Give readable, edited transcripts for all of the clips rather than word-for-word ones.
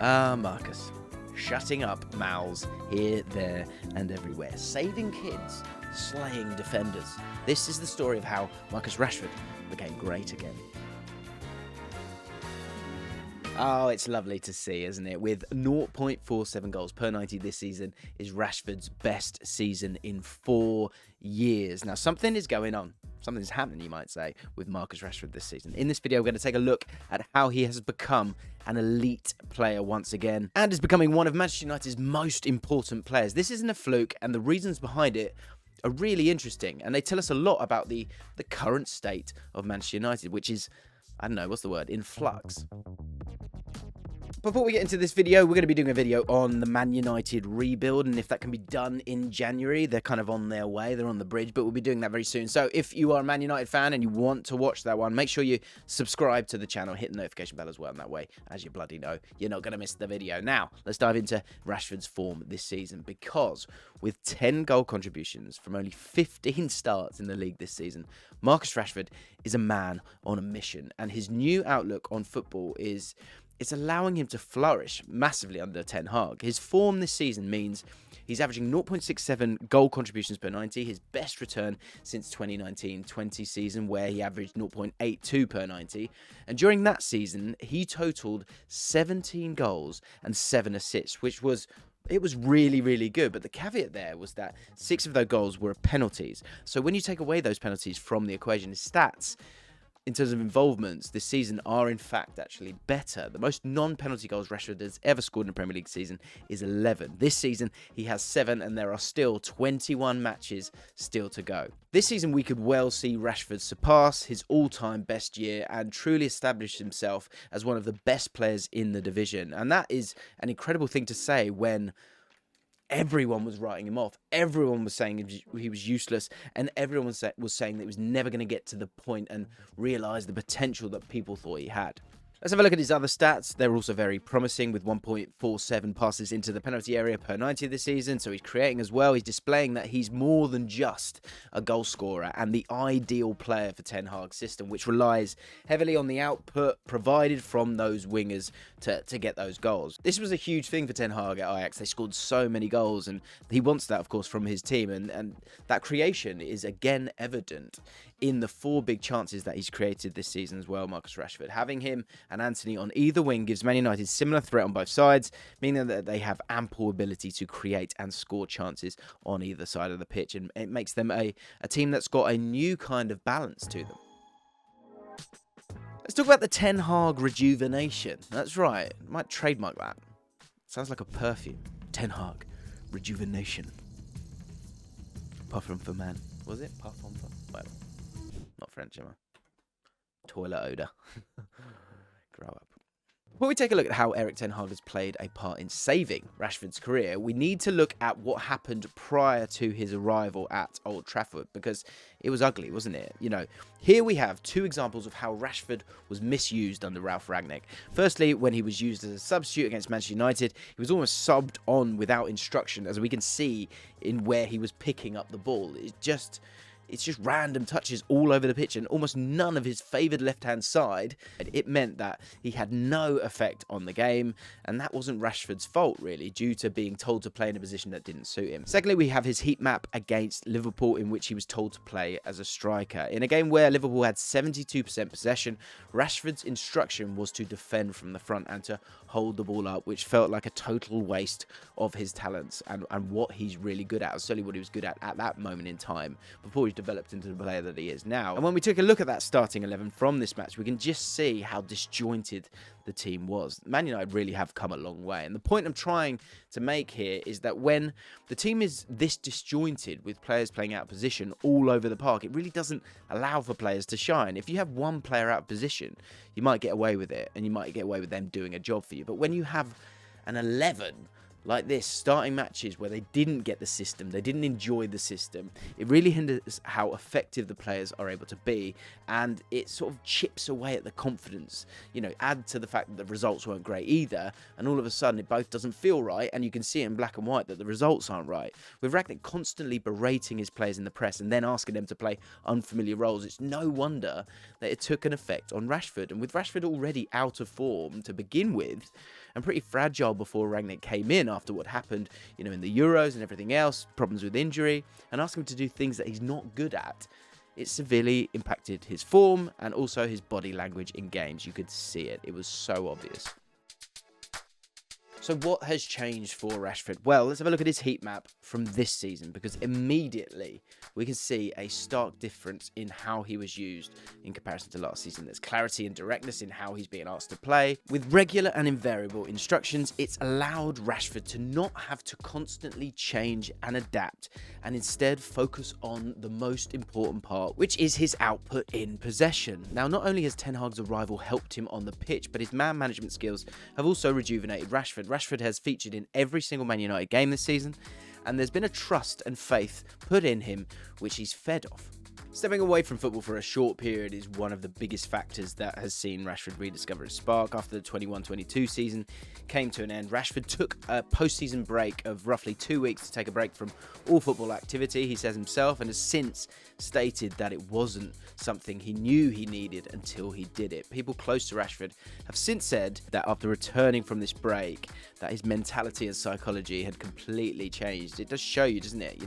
Marcus. Shutting up mouths here, there, and everywhere. Saving kids, slaying defenders. This is the story of how Marcus Rashford became great again. Oh, it's lovely to see, isn't it? With 0.47 goals per 90 this season is Rashford's best season in 4 years. Now, something is going on. Something's happening, you might say, with Marcus Rashford this season. In this video, we're going to take a look at how he has become an elite player once again and is becoming one of Manchester United's most important players. This isn't a fluke, and the reasons behind it are really interesting, and they tell us a lot about the current state of Manchester United, which is, I don't know, what's the word? In flux. Before we get into this video, we're going to be doing a video on the Man United rebuild and if that can be done in January. They're kind of on their way. They're on the bridge, but we'll be doing that very soon. So if you are a Man United fan and you want to watch that one, make sure you subscribe to the channel, hit the notification bell as well. And that way, as you bloody know, you're not going to miss the video. Now, let's dive into Rashford's form this season, because with 10 goal contributions from only 15 starts in the league this season, Marcus Rashford is a man on a mission, and his new outlook on football is... it's allowing him to flourish massively under Ten Hag. His form this season means he's averaging 0.67 goal contributions per 90, his best return since 2019-20 season, where he averaged 0.82 per 90. And during that season, he totaled 17 goals and 7 assists, which was... it was really, really good, but the caveat there was that 6 of those goals were penalties. So when you take away those penalties from the equation, his stats in terms of involvements this season are in fact actually better. The most non-penalty goals Rashford has ever scored in a Premier League season is 11. This season he has 7, and there are still 21 matches still to go. This season we could well see Rashford surpass his all-time best year and truly establish himself as one of the best players in the division. And that is an incredible thing to say when everyone was writing him off. Everyone was saying he was useless, and everyone was saying that he was never going to get to the point and realise the potential that people thought he had. Let's have a look at his other stats. They're also very promising, with 1.47 passes into the penalty area per 90 this season. So he's creating as well. He's displaying that he's more than just a goal scorer and the ideal player for Ten Hag's system, which relies heavily on the output provided from those wingers to get those goals. This was a huge thing for Ten Hag at Ajax. They scored so many goals, and he wants that, of course, from his team. And that creation is again evident in the 4 big chances that he's created this season as well, Marcus Rashford. Having him and Anthony on either wing gives Man United similar threat on both sides, meaning that they have ample ability to create and score chances on either side of the pitch, and it makes them a team that's got a new kind of balance to them. Let's talk about the Ten Hag Rejuvenation. That's right, I might trademark that. Sounds like a perfume. Ten Hag Rejuvenation. Parfum for man. Was it? Parfum for... whatever. Not French, am I? Toilet odour. Grow up. Before we take a look at how Erik Ten Hag has played a part in saving Rashford's career, we need to look at what happened prior to his arrival at Old Trafford, because it was ugly, wasn't it? You know, here we have 2 examples of how Rashford was misused under Ralf Rangnick. Firstly, when he was used as a substitute against Manchester United, he was almost subbed on without instruction, as we can see in where he was picking up the ball. It's just random touches all over the pitch and almost none of his favoured left-hand side. It meant that he had no effect on the game, and that wasn't Rashford's fault, really, due to being told to play in a position that didn't suit him. Secondly, we have his heat map against Liverpool, in which he was told to play as a striker. In a game where Liverpool had 72% possession, Rashford's instruction was to defend from the front and to hold the ball up, which felt like a total waste of his talents and what he's really good at, certainly what he was good at that moment in time, before he developed into the player that he is now. And when we took a look at that starting 11 from this match, we can just see how disjointed the team was. Man United really have come a long way, and the point I'm trying to make here is that when the team is this disjointed, with players playing out of position all over the park, it really doesn't allow for players to shine. If you have one player out of position, you might get away with it, and you might get away with them doing a job for you. But when you have an 11 like this, starting matches where they didn't get the system, they didn't enjoy the system, it really hinders how effective the players are able to be, and it sort of chips away at the confidence. You know, add to the fact that the results weren't great either, and all of a sudden it both doesn't feel right, and you can see in black and white that the results aren't right. With Rangnick constantly berating his players in the press and then asking them to play unfamiliar roles, it's no wonder that it took an effect on Rashford. And with Rashford already out of form to begin with, and pretty fragile before Rangnick came in after what happened, in the Euros and everything else, problems with injury, and asked him to do things that he's not good at. It severely impacted his form and also his body language in games. You could see it. It was so obvious. So what has changed for Rashford? Well, let's have a look at his heat map from this season, because immediately we can see a stark difference in how he was used in comparison to last season. There's clarity and directness in how he's being asked to play. With regular and invariable instructions, it's allowed Rashford to not have to constantly change and adapt, and instead focus on the most important part, which is his output in possession. Now, not only has Ten Hag's arrival helped him on the pitch, but his man management skills have also rejuvenated Rashford. Rashford has featured in every single Man United game this season, and there's been a trust and faith put in him, which he's fed off. Stepping away from football for a short period is one of the biggest factors that has seen Rashford rediscover his spark. After the 21-22 season came to an end, Rashford took a post-season break of roughly 2 weeks to take a break from all football activity, he says himself, and has since stated that it wasn't something he knew he needed until he did it. People close to Rashford have since said that after returning from this break, that his mentality and psychology had completely changed. It does show you, doesn't it?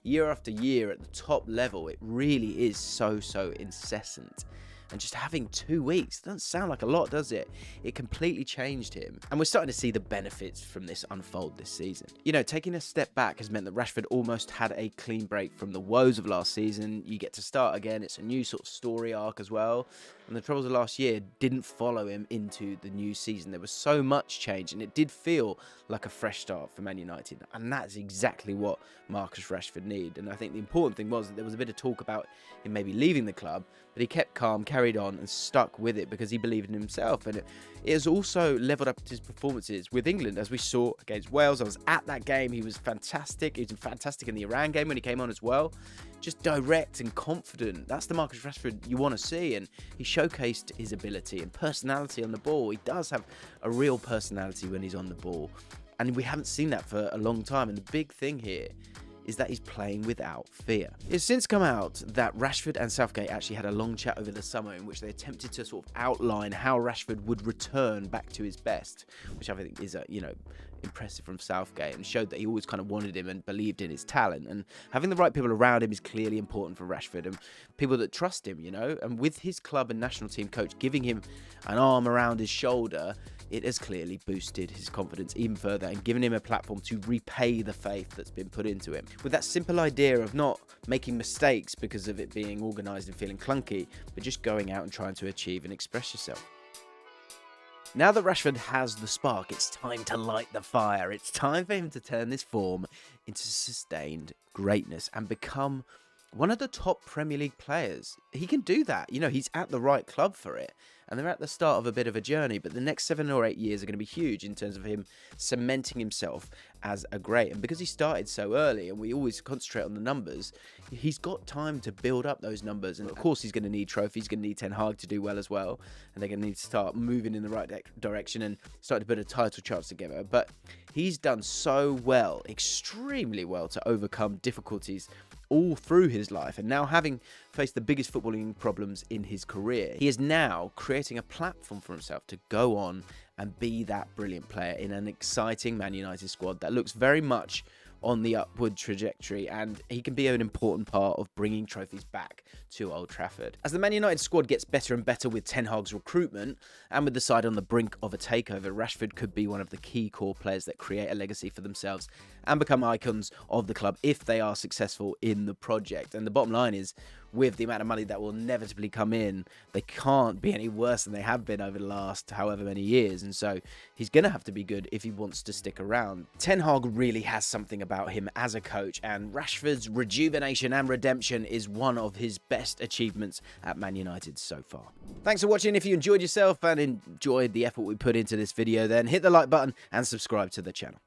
Year after year at the top level, it really is so incessant. And just having 2 weeks doesn't sound like a lot, does it? It completely changed him. And we're starting to see the benefits from this unfold this season. Taking a step back has meant that Rashford almost had a clean break from the woes of last season. You get to start again. It's a new sort of story arc as well. And the troubles of last year didn't follow him into the new season. There was so much change, and it did feel like a fresh start for Man United. And that's exactly what Marcus Rashford needed. And I think the important thing was that there was a bit of talk about him maybe leaving the club, but he kept calm, carried on, and stuck with it because he believed in himself. And it has also levelled up his performances with England, as we saw against Wales. I was at that game. He was fantastic. He was fantastic in the Iran game when he came on as well. Just direct and confident. That's the Marcus Rashford you want to see. And he showcased his ability and personality on the ball. He does have a real personality when he's on the ball. And we haven't seen that for a long time. And the big thing here is that he's playing without fear. It's since come out that Rashford and Southgate actually had a long chat over the summer in which they attempted to sort of outline how Rashford would return back to his best, which I think is impressive from Southgate, and showed that he always kind of wanted him and believed in his talent. And having the right people around him is clearly important for Rashford, and people that trust him, and with his club and national team coach giving him an arm around his shoulder, it has clearly boosted his confidence even further and given him a platform to repay the faith that's been put into him. With that simple idea of not making mistakes because of it being organised and feeling clunky, but just going out and trying to achieve and express yourself. Now that Rashford has the spark, it's time to light the fire. It's time for him to turn this form into sustained greatness and become one of the top Premier League players. He can do that. He's at the right club for it. And they're at the start of a bit of a journey, but the next 7 or 8 years are going to be huge in terms of him cementing himself as a great. And because he started so early, and we always concentrate on the numbers, he's got time to build up those numbers. And of course, he's going to need trophies, going to need Ten Hag to do well as well. And they're going to need to start moving in the right direction and start to put a title chance together. But he's done so well, extremely well, to overcome difficulties all through his life, and now having faced the biggest footballing problems in his career, he is now creating a platform for himself to go on and be that brilliant player in an exciting Man United squad that looks very much on the upward trajectory, and he can be an important part of bringing trophies back to Old Trafford. As the Man United squad gets better and better with Ten Hag's recruitment, and with the side on the brink of a takeover, Rashford could be one of the key core players that create a legacy for themselves and become icons of the club if they are successful in the project. And the bottom line is, with the amount of money that will inevitably come in, they can't be any worse than they have been over the last however many years. And so he's going to have to be good if he wants to stick around. Ten Hag really has something about him as a coach, and Rashford's rejuvenation and redemption is one of his best achievements at Man United so far. Thanks for watching. If you enjoyed yourself and enjoyed the effort we put into this video, then hit the like button and subscribe to the channel.